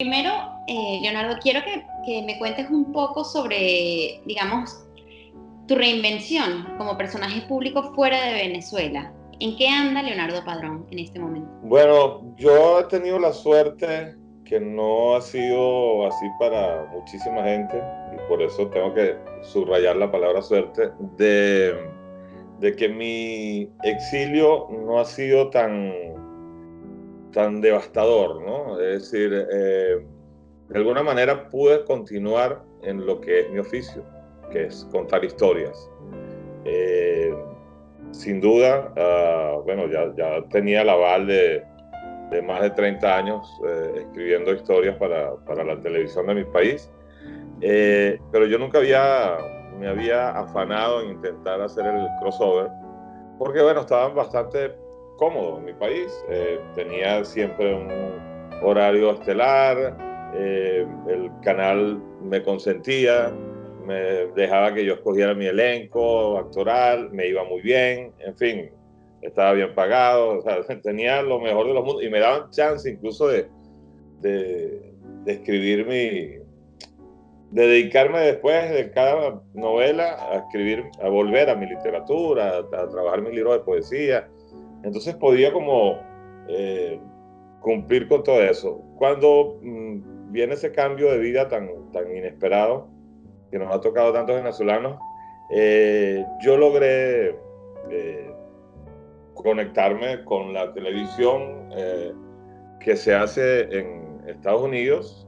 Primero, Leonardo, quiero que me cuentes un poco sobre, digamos, tu reinvención como personaje público fuera de Venezuela. ¿En qué anda Leonardo Padrón en este momento? Bueno, yo he tenido la suerte que no ha sido así para muchísima gente, y por eso tengo que subrayar la palabra suerte, de que mi exilio no ha sido tan devastador, ¿no? Es decir, de alguna manera pude continuar en lo que es mi oficio, que es contar historias. Eh, Sin duda, bueno, ya tenía el aval de más de 30 años escribiendo historias para la televisión de mi país, pero yo nunca me había afanado en intentar hacer el crossover, porque bueno, estaba bastante cómodo en mi país, tenía siempre un horario estelar, el canal me consentía, me dejaba que yo escogiera mi elenco actoral, me iba muy bien, en fin, estaba bien pagado, o sea, tenía lo mejor de los mundos y me daban chance incluso de escribir de dedicarme después de cada novela a escribir, a volver a mi literatura, a trabajar mi libro de poesía. Entonces podía como eh, cumplir con todo eso. Cuando viene ese cambio de vida tan inesperado que nos ha tocado a tantos venezolanos, yo logré eh, conectarme con la televisión que se hace en Estados Unidos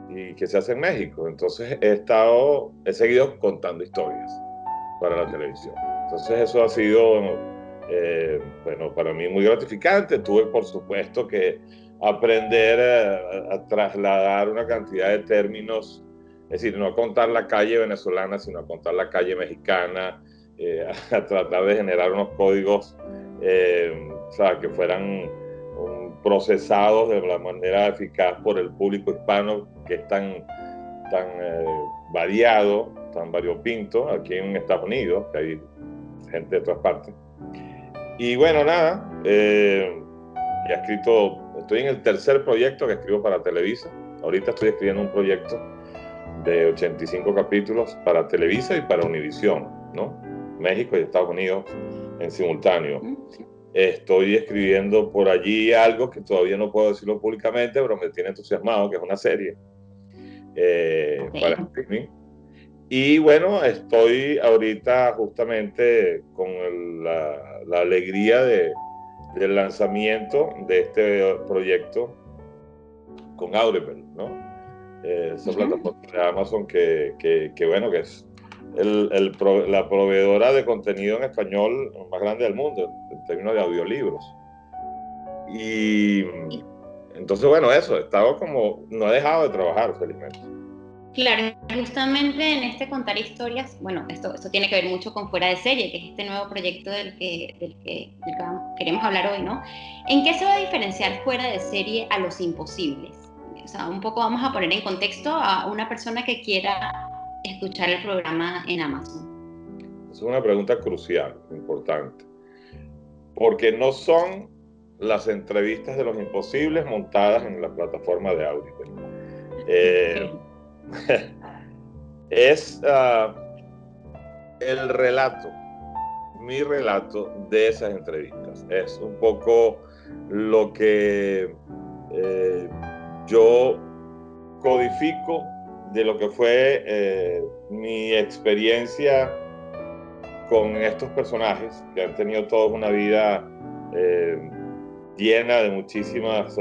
y que se hace en México. Entonces he seguido contando historias para la televisión. Entonces eso ha sido, bueno, para mí muy gratificante. Tuve, por supuesto, que aprender a trasladar una cantidad de términos, es decir, no a contar la calle venezolana, sino a contar la calle mexicana, a tratar de generar unos códigos, o sea, que fueran procesados de la manera eficaz por el público hispano, que es tan variado, tan variopinto aquí en Estados Unidos, que hay gente de todas partes. Y bueno, nada, ya he escrito, estoy en el tercer proyecto que escribo para Televisa. Ahorita estoy escribiendo un proyecto de 85 capítulos para Televisa y para Univisión, ¿no? México y Estados Unidos en simultáneo. Estoy escribiendo por allí algo que todavía no puedo decirlo públicamente, pero me tiene entusiasmado, que es una serie para Okay. streaming. Y bueno, estoy ahorita justamente con la alegría del lanzamiento de este proyecto con Audible, ¿no? Esa plataforma de Amazon que bueno, que es la proveedora de contenido en español más grande del mundo en términos de audiolibros. Y entonces, bueno, eso, estaba como, no he dejado de trabajar, felizmente. Claro, justamente en este contar historias, bueno, esto tiene que ver mucho con Fuera de Serie, que es este nuevo proyecto del que queremos hablar hoy, ¿no? ¿En qué se va a diferenciar Fuera de Serie a Los Imposibles? O sea, un poco vamos a poner en contexto a una persona que quiera escuchar el programa en Amazon. Es una pregunta crucial, importante, porque no son las entrevistas de los imposibles montadas en la plataforma de Audible. Eh, Okay. es el relato, mi relato de esas entrevistas. Es un poco lo que yo codifico de lo que fue mi experiencia con estos personajes que han tenido todos una vida eh, llena de muchísimos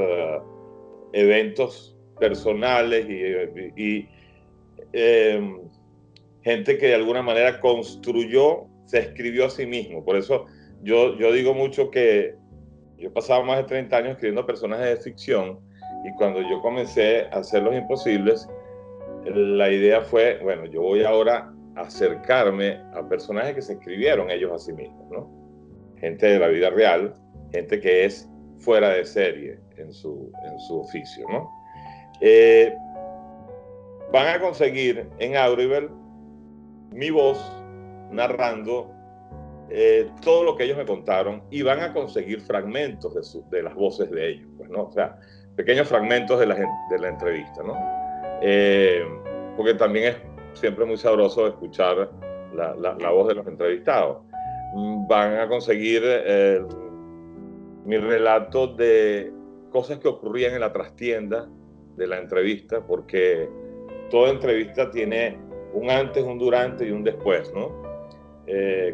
eventos personales y gente que de alguna manera construyó, se escribió a sí mismo. Por eso yo digo mucho que yo he pasado más de 30 años escribiendo personajes de ficción y cuando yo comencé a hacer Los Imposibles, la idea fue, bueno, yo voy ahora a acercarme a personajes que se escribieron ellos a sí mismos, ¿no? Gente de la vida real, gente que es fuera de serie en su oficio, ¿no? Eh, Van a conseguir en Audible mi voz narrando todo lo que ellos me contaron y van a conseguir fragmentos de las voces de ellos, pues, ¿no? O sea, pequeños fragmentos de la entrevista, ¿no? Porque también es siempre muy sabroso escuchar la voz de los entrevistados. Van a conseguir mi relato de cosas que ocurrían en la trastienda de la entrevista, porque toda entrevista tiene un antes, un durante y un después, ¿no?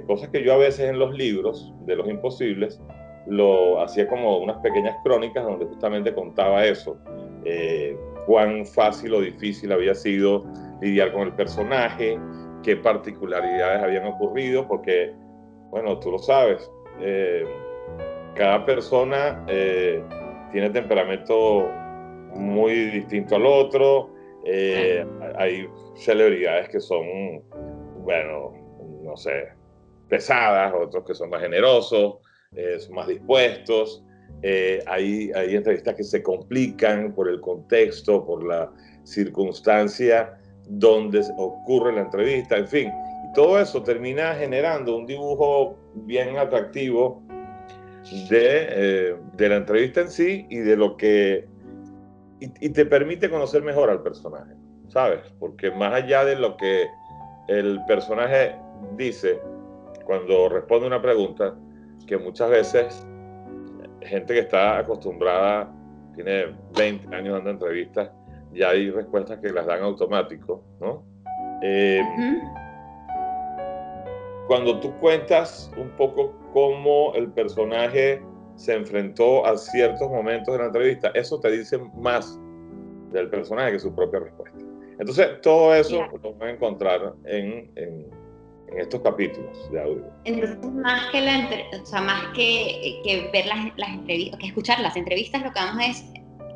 Cosas que yo a veces en los libros de Los Imposibles lo hacía como unas pequeñas crónicas donde justamente contaba eso, cuán fácil o difícil había sido lidiar con el personaje, qué particularidades habían ocurrido, porque, bueno, tú lo sabes, cada persona tiene temperamento muy distinto al otro. Hay celebridades que son, bueno, no sé, pesadas, otros que son más generosos, son más dispuestos. Hay entrevistas que se complican por el contexto, por la circunstancia donde ocurre la entrevista, en fin. Y todo eso termina generando un dibujo bien atractivo de la entrevista en sí y de lo que... Y te permite conocer mejor al personaje, ¿sabes? Porque más allá de lo que el personaje dice cuando responde una pregunta, que muchas veces gente que está acostumbrada, tiene 20 años dando entrevistas, ya hay respuestas que las dan automático, ¿no? Cuando tú cuentas un poco cómo el personaje se enfrentó a ciertos momentos de la entrevista, eso te dice más del personaje que su propia respuesta. Entonces, todo eso lo van a encontrar en estos capítulos de audio. Entonces, más que ver las entrevistas, que escuchar las entrevistas, lo que vamos es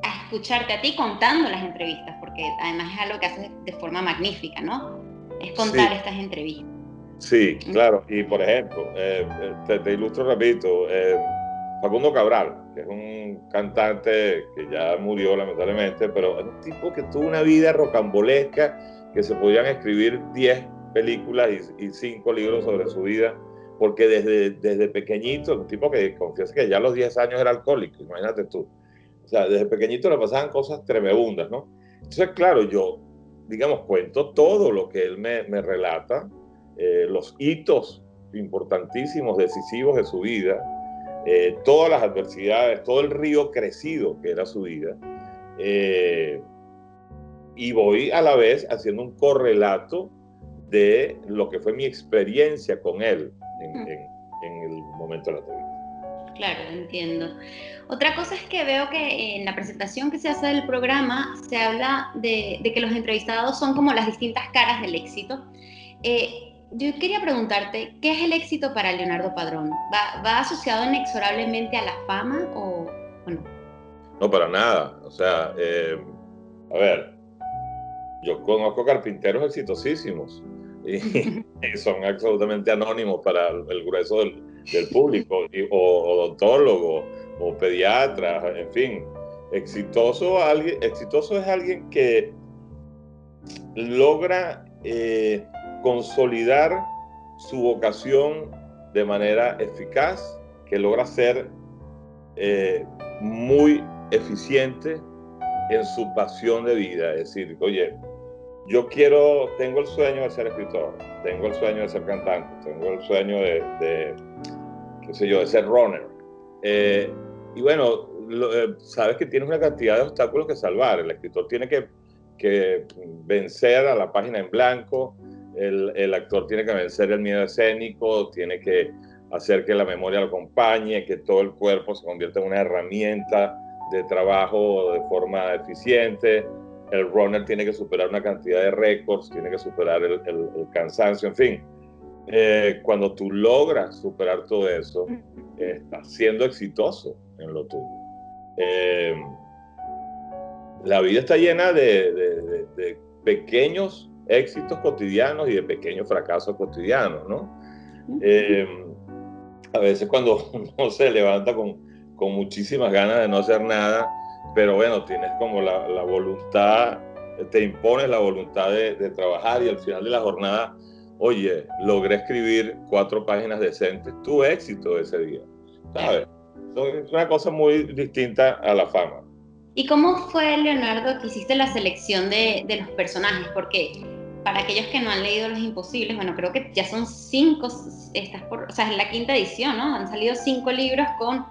a escucharte a ti contando las entrevistas, porque además es algo que haces de forma magnífica, ¿no? Es contar estas entrevistas. Sí, claro. Y por ejemplo, te ilustro rapidito, Facundo Cabral, que es un cantante que ya murió lamentablemente, pero es un tipo que tuvo una vida rocambolesca, que se podían escribir 10 películas y 5 libros sobre su vida, porque desde pequeñito, un tipo que confiesa que ya a los 10 años era alcohólico, imagínate tú. O sea, desde pequeñito le pasaban cosas tremendas, ¿no? Entonces, claro, yo, digamos, cuento todo lo que él me relata, los hitos importantísimos, decisivos de su vida, todas las adversidades, todo el río crecido que era su vida, y voy a la vez haciendo un correlato de lo que fue mi experiencia con él en el momento de la entrevista. Claro, entiendo. Otra cosa es que veo que en la presentación que se hace del programa se habla de que los entrevistados son como las distintas caras del éxito. Yo quería preguntarte, ¿qué es el éxito para Leonardo Padrón? ¿Va asociado inexorablemente a la fama o no? No, para nada. O sea, a ver, yo conozco carpinteros exitosísimos y son absolutamente anónimos para el grueso del público, o odontólogos, o pediatras, en fin. Exitoso es alguien que logra consolidar su vocación de manera eficaz, que logra ser muy eficiente en su pasión de vida. Es decir, oye, tengo el sueño de ser escritor, tengo el sueño de ser cantante, tengo el sueño de ser runner. Y bueno, sabes que tienes una cantidad de obstáculos que salvar. El escritor tiene que vencer a la página en blanco, el actor tiene que vencer el miedo escénico, tiene que hacer que la memoria lo acompañe, que todo el cuerpo se convierta en una herramienta de trabajo de forma eficiente. El runner tiene que superar una cantidad de récords, tiene que superar el cansancio, en fin. Cuando tú logras superar todo eso, estás siendo exitoso en lo tuyo. La vida está llena de pequeños éxitos cotidianos y de pequeños fracasos cotidianos, ¿no? A veces cuando uno se levanta con muchísimas ganas de no hacer nada, pero bueno, tienes como la voluntad, te impones la voluntad de trabajar, y al final de la jornada, oye, logré escribir 4 páginas decentes, tu éxito ese día, ¿sabes? Es una cosa muy distinta a la fama. ¿Y cómo fue, Leonardo, que hiciste la selección de los personajes? Porque para aquellos que no han leído Los Imposibles, bueno, creo que ya son 5, o sea, es la quinta edición, ¿no? Han salido 5 libros con,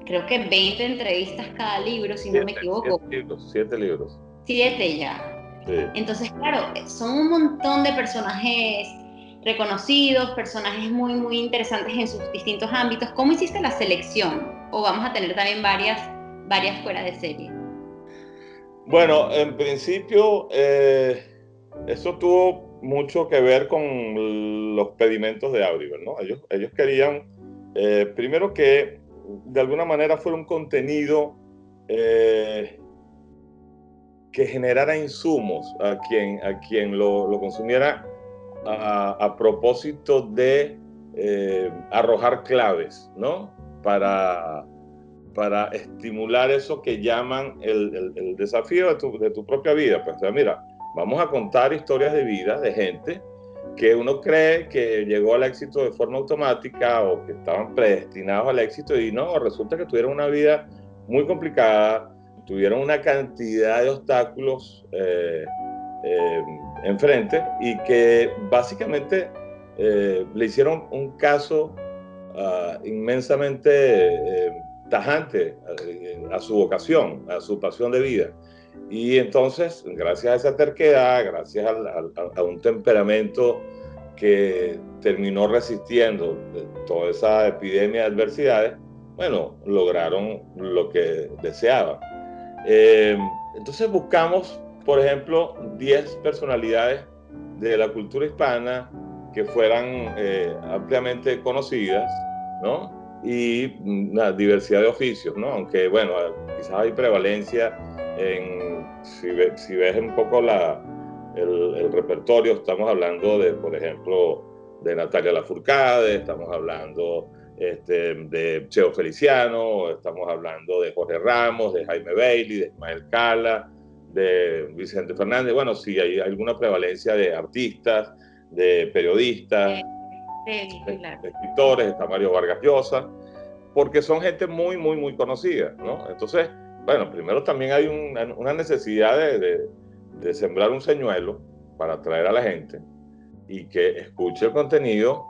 creo que 20 entrevistas cada libro, si no me equivoco. 7 libros, 7 libros. 7 ya. Sí. Entonces, claro, son un montón de personajes reconocidos, personajes muy, muy interesantes en sus distintos ámbitos. ¿Cómo hiciste la selección? ¿O vamos a tener también varias fuera de serie? Bueno, en principio, eso tuvo mucho que ver con los pedimentos de Audible, ¿no? Ellos querían, primero que de alguna manera fuera un contenido que generara insumos a quien lo consumiera a propósito de arrojar claves, ¿no? Para estimular eso que llaman el desafío de tu propia vida. Pues, o sea, mira, vamos a contar historias de vida de gente que uno cree que llegó al éxito de forma automática o que estaban predestinados al éxito y no, resulta que tuvieron una vida muy complicada, tuvieron una cantidad de obstáculos enfrente y que básicamente le hicieron un caso inmensamente tajante a su vocación, a su pasión de vida. Y entonces, gracias a esa terquedad, gracias a un temperamento que terminó resistiendo toda esa epidemia de adversidades, bueno, lograron lo que deseaban. Entonces buscamos, por ejemplo, 10 personalidades de la cultura hispana que fueran ampliamente conocidas, ¿no? Y una diversidad de oficios, ¿no? Aunque, bueno, quizás hay prevalencia si ves un poco el repertorio, estamos hablando de, por ejemplo, de Natalia Lafourcade, estamos hablando de Cheo Feliciano, estamos hablando de Jorge Ramos, de Jaime Bailey, de Ismael Cala, de Vicente Fernández. Bueno, sí, hay alguna prevalencia de artistas, de periodistas, Claro. de escritores, está Mario Vargas Llosa, porque son gente muy, muy, muy conocida, ¿no? Entonces, bueno, primero también hay una necesidad de sembrar un señuelo para atraer a la gente y que escuche el contenido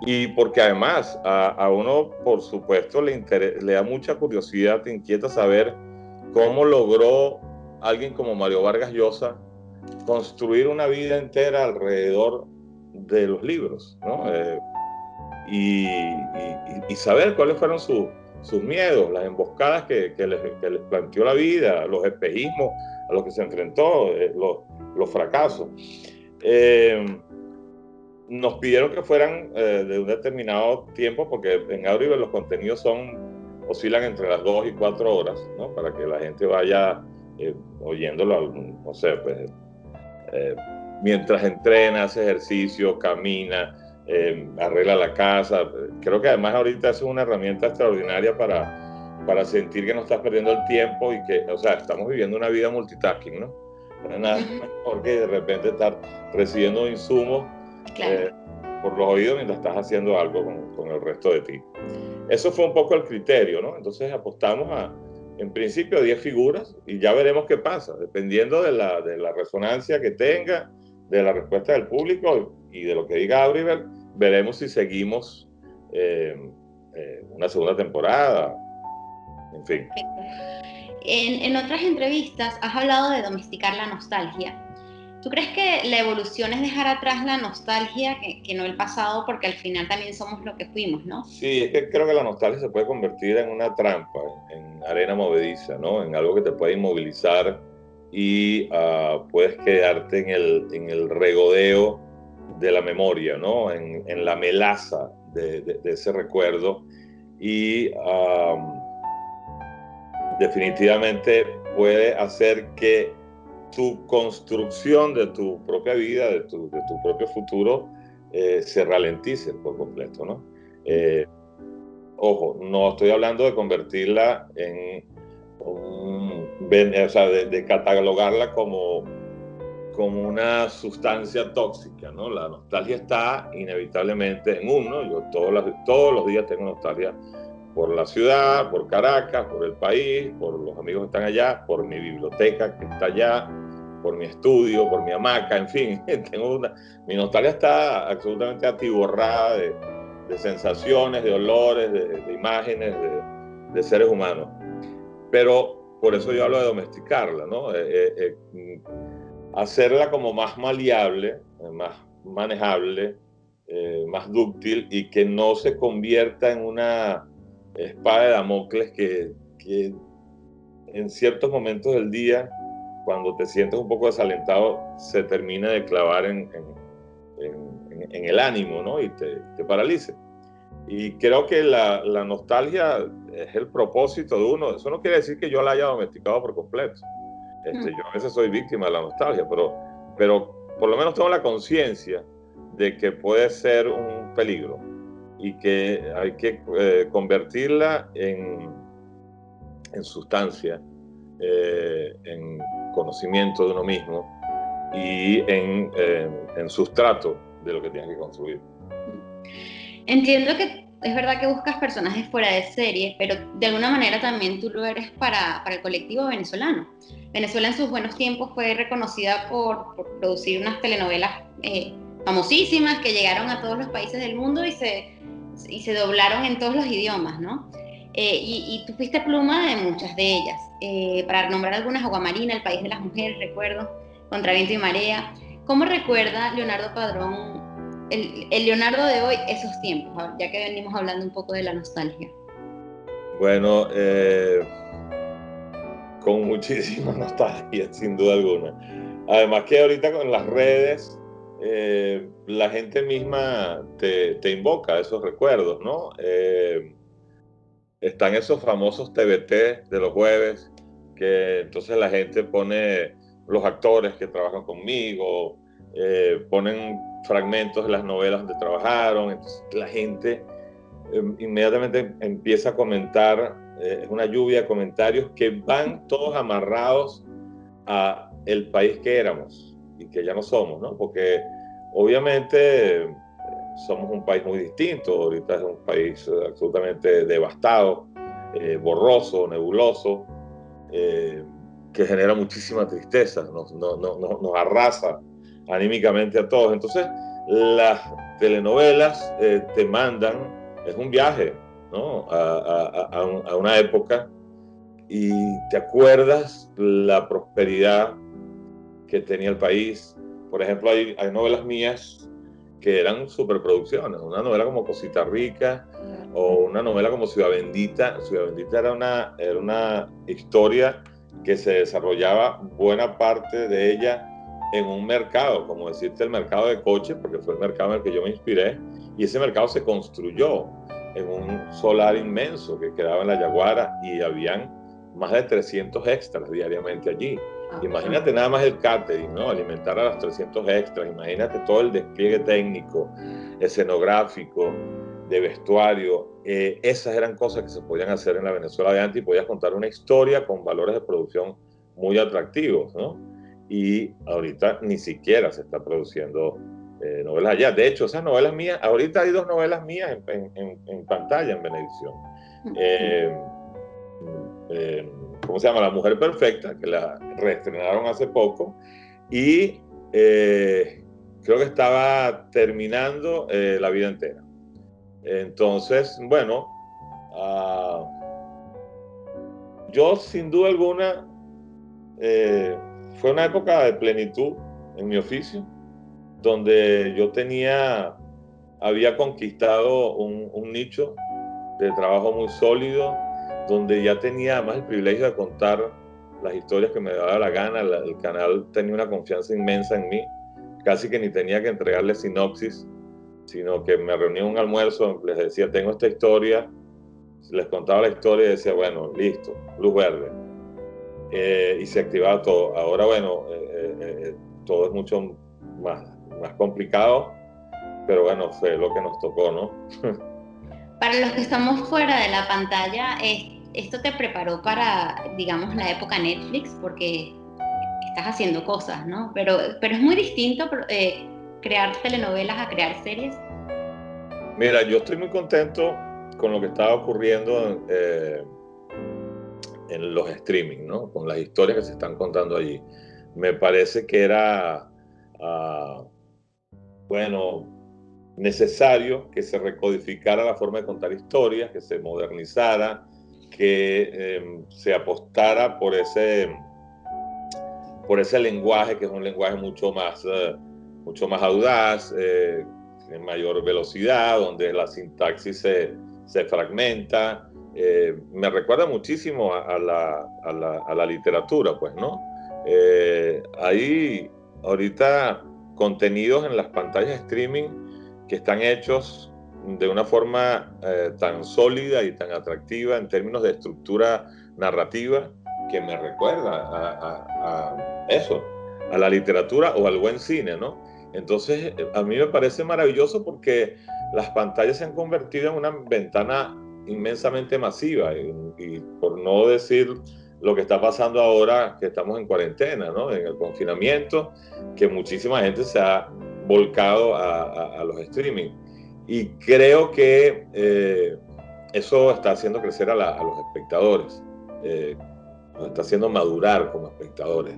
y porque además a uno, por supuesto, le da mucha curiosidad, te inquieta saber cómo logró alguien como Mario Vargas Llosa construir una vida entera alrededor de los libros, ¿no? Y saber cuáles fueron sus miedos, las emboscadas que les planteó la vida, los espejismos a los que se enfrentó, los fracasos. Nos pidieron que fueran de un determinado tiempo, porque en Audible los contenidos oscilan entre las 2 y 4 horas, ¿no? Para que la gente vaya oyéndolo, no sé, pues, mientras entrena, hace ejercicio, camina, arregla la casa. Creo que además ahorita es una herramienta extraordinaria para sentir que no estás perdiendo el tiempo y que, o sea, estamos viviendo una vida multitasking, ¿no? Nada mejor que de repente estar recibiendo insumos por los oídos mientras estás haciendo algo con el resto de ti. Eso fue un poco el criterio, ¿no? Entonces apostamos en principio, 10 figuras y ya veremos qué pasa, dependiendo de la resonancia que tenga, de la respuesta del público y de lo que diga Audible, veremos si seguimos una segunda temporada, en fin. En otras entrevistas has hablado de domesticar la nostalgia. ¿Tú crees que la evolución es dejar atrás la nostalgia que no el pasado, porque al final también somos lo que fuimos, ¿no? Sí, es que creo que la nostalgia se puede convertir en una trampa, en arena movediza, ¿no? En algo que te puede inmovilizar y puedes quedarte en el regodeo de la memoria, ¿no? En la melaza de ese recuerdo y definitivamente puede hacer que tu construcción de tu propia vida, de tu propio futuro, se ralentice por completo, ¿no? Ojo, no estoy hablando de convertirla o sea, de catalogarla como una sustancia tóxica, ¿no? La nostalgia está inevitablemente en uno. Yo todos los días tengo nostalgia por la ciudad, por Caracas, por el país, por los amigos que están allá, por mi biblioteca que está allá, por mi estudio, por mi hamaca, en fin, mi nostalgia está absolutamente atiborrada de sensaciones, de olores, de imágenes, de seres humanos. Pero por eso yo hablo de domesticarla, ¿no? Hacerla como más maleable, más manejable, más dúctil y que no se convierta en una espada de Damocles que en ciertos momentos del día, cuando te sientes un poco desalentado, se termina de clavar en el ánimo, ¿no? Y te paralice. Y creo que la nostalgia es el propósito de uno. Eso no quiere decir que yo la haya domesticado por completo. Yo a veces soy víctima de la nostalgia, pero por lo menos tengo la conciencia de que puede ser un peligro y que hay que convertirla en sustancia, en conocimiento de uno mismo y en sustrato de lo que tienes que construir. Entiendo que es verdad que buscas personajes fuera de serie, pero de alguna manera también tú lo eres para el colectivo venezolano. Venezuela en sus buenos tiempos fue reconocida por producir unas telenovelas famosísimas que llegaron a todos los países del mundo y se doblaron en todos los idiomas, ¿no? Y tú fuiste pluma de muchas de ellas. Para nombrar algunas, Aguamarina, El País de las Mujeres, recuerdo, Contra Viento y Marea. ¿Cómo recuerda Leonardo Padrón el Leonardo de hoy esos tiempos, ya que venimos hablando un poco de la nostalgia? Bueno, con muchísima nostalgia, sin duda alguna. Además que ahorita con las redes, la gente misma te invoca esos recuerdos, ¿no? Están esos famosos TBT de los jueves, que entonces la gente pone los actores que trabajan conmigo, ponen fragmentos de las novelas donde trabajaron, entonces la gente inmediatamente empieza a comentar, es una lluvia de comentarios que van todos amarrados a el país que éramos y que ya no somos, ¿no? Porque obviamente somos un país muy distinto, ahorita es un país absolutamente devastado, borroso, nebuloso, que genera muchísima tristeza, nos arrasa anímicamente a todos. Entonces, las telenovelas te mandan, es un viaje, ¿no? A una época y te acuerdas la prosperidad que tenía el país. Por ejemplo, hay novelas mías que eran superproducciones, una novela como Cosita Rica o una novela como Ciudad Bendita. Ciudad Bendita era una historia que se desarrollaba buena parte de ella en un mercado, como decirte el mercado de coches, porque fue el mercado en el que yo me inspiré, y ese mercado se construyó en un solar inmenso que quedaba en La Yaguara y habían más de 300 extras diariamente allí. Imagínate nada más el catering, ¿no? Alimentar a los 300 extras, imagínate todo el despliegue técnico, escenográfico, de vestuario. Esas eran cosas que se podían hacer en la Venezuela de antes y podías contar una historia con valores de producción muy atractivos, ¿no? Y ahorita ni siquiera se está produciendo novelas allá. De hecho, esas novelas mías, ahorita hay 2 novelas mías en pantalla en Venevisión. ¿Cómo se llama? La Mujer Perfecta, que la reestrenaron hace poco, y creo que estaba terminando La Vida Entera. Entonces, bueno, yo sin duda alguna fue una época de plenitud en mi oficio, donde yo había conquistado un nicho de trabajo muy sólido, donde ya tenía además el privilegio de contar las historias que me daba la gana. El canal tenía una confianza inmensa en mí, casi que ni tenía que entregarle sinopsis, sino que me reunía en un almuerzo, les decía, tengo esta historia, les contaba la historia y decía, bueno, listo, luz verde. Y se activaba todo. Ahora, bueno, todo es mucho más complicado, pero bueno, fue lo que nos tocó, ¿no? Para los que estamos fuera de la pantalla, esto te preparó para, digamos, la época Netflix, porque estás haciendo cosas, ¿no? Pero es muy distinto crear telenovelas a crear series. Mira, yo estoy muy contento con lo que estaba ocurriendo en los streaming, ¿no? Con las historias que se están contando allí. Me parece que era, bueno, necesario que se recodificara la forma de contar historias, que se modernizara, que se apostara por ese lenguaje, que es un lenguaje mucho más audaz, en mayor velocidad, donde la sintaxis se fragmenta. Me recuerda muchísimo a la literatura, pues, ¿no? Hay ahorita contenidos en las pantallas de streaming que están hechos de una forma tan sólida y tan atractiva en términos de estructura narrativa, que me recuerda a eso, a la literatura o al buen cine, ¿no? Entonces, a mí me parece maravilloso porque las pantallas se han convertido en una ventana inmensamente masiva y por no decir lo que está pasando ahora que estamos en cuarentena, ¿no? En el confinamiento, que muchísima gente se ha volcado a los streaming. Y creo que eso está haciendo crecer a los espectadores, nos está haciendo madurar como espectadores.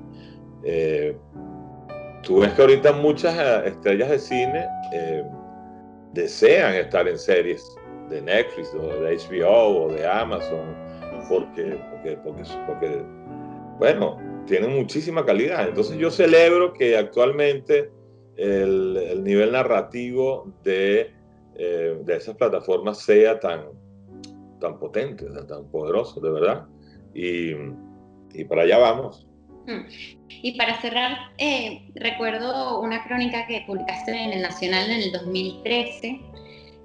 Tú ves que ahorita muchas estrellas de cine desean estar en series de Netflix o de HBO o de Amazon porque bueno, tienen muchísima calidad. Entonces yo celebro que actualmente el nivel narrativo de esas plataformas sea tan potente, tan poderoso, de verdad. Y para allá vamos. Y para cerrar, recuerdo una crónica que publicaste en El Nacional en el 2013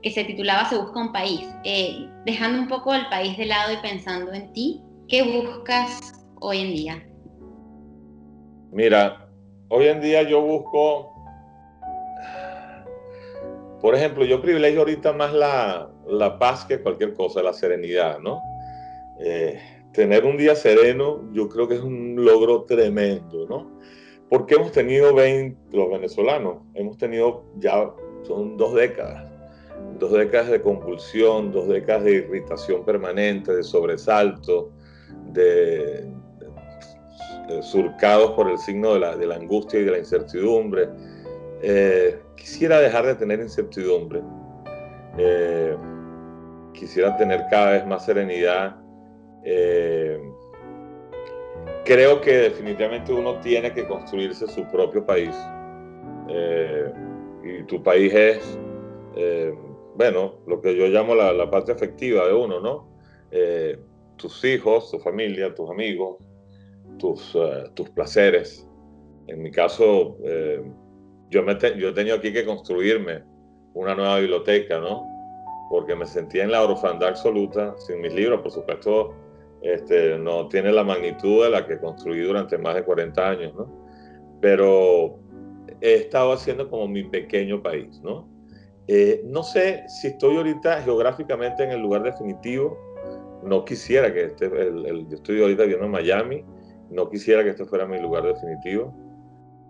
que se titulaba Se busca un país. Dejando un poco el país de lado y pensando en ti, ¿qué buscas hoy en día? Mira, hoy en día yo busco, por ejemplo, yo privilegio ahorita más la paz que cualquier cosa, la serenidad, ¿no? Tener un día sereno yo creo que es un logro tremendo, ¿no? Porque hemos tenido los venezolanos, hemos tenido ya, son 2 décadas de convulsión, 2 décadas de irritación permanente, de sobresalto, de surcados por el signo de la angustia y de la incertidumbre. Quisiera dejar de tener incertidumbre, quisiera tener cada vez más serenidad. Creo que definitivamente uno tiene que construirse su propio país. Y tu país es, bueno, lo que yo llamo la parte afectiva de uno, ¿no? Tus hijos, tu familia, tus amigos, tus placeres. En mi caso, yo he tenido aquí que construirme una nueva biblioteca, ¿no? Porque me sentía en la orfandad absoluta, sin mis libros, por supuesto. No tiene la magnitud de la que construí durante más de 40 años, ¿no? Pero he estado haciendo como mi pequeño país, ¿no? No sé si estoy ahorita geográficamente en el lugar definitivo. No quisiera que yo estoy ahorita viviendo en Miami, no quisiera que este fuera mi lugar definitivo.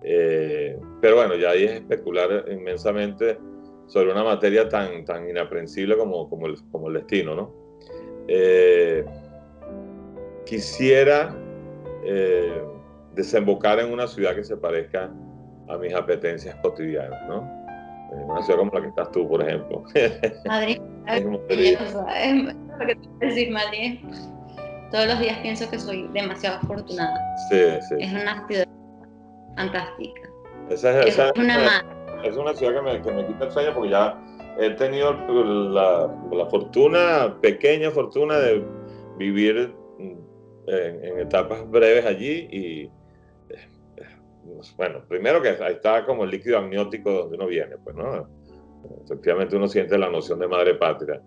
Pero bueno, ya ahí es especular inmensamente sobre una materia tan inaprensible como el destino, ¿no? Quisiera desembocar en una ciudad que se parezca a mis apetencias cotidianas, ¿no? En una ciudad como la que estás tú, por ejemplo. Madrid, es maravillosa. Es lo que te voy a decir, Madrid. Todos los días pienso que soy demasiado afortunada. Sí, sí. Es una ciudad fantástica. Es una ciudad que me quita el sueño porque ya he tenido pequeña fortuna de vivir en etapas breves allí y bueno, primero que ahí está como el líquido amniótico donde uno viene, pues, ¿no? Efectivamente uno siente la noción de madre patria.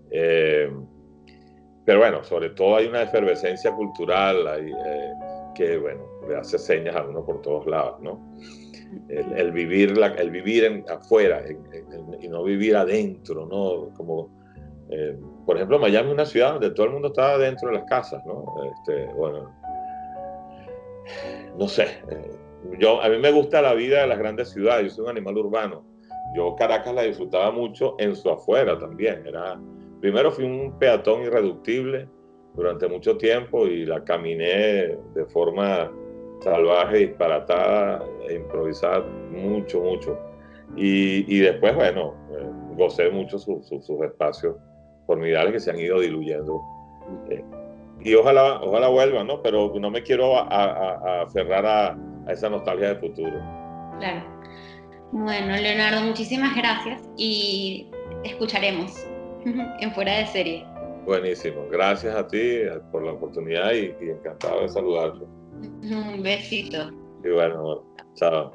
Pero bueno, sobre todo hay una efervescencia cultural que, bueno, le hace señas a uno por todos lados, ¿no? El vivir afuera y no vivir adentro, ¿no? Como, por ejemplo, Miami es una ciudad donde todo el mundo está dentro de las casas, ¿no? Bueno, no sé. A mí me gusta la vida de las grandes ciudades, yo soy un animal urbano. Yo Caracas la disfrutaba mucho en su afuera también, era primero fui un peatón irreductible durante mucho tiempo y la caminé de forma salvaje, disparatada e improvisada mucho, mucho. Y después, bueno, gocé mucho sus espacios formidales que se han ido diluyendo. Y ojalá vuelvan, ¿no? Pero no me quiero aferrar a esa nostalgia del futuro. Claro. Bueno, Leonardo, muchísimas gracias y escucharemos en Fuera de Serie. Buenísimo. Gracias a ti por la oportunidad y encantado de saludarte. Un besito. Y bueno, chao.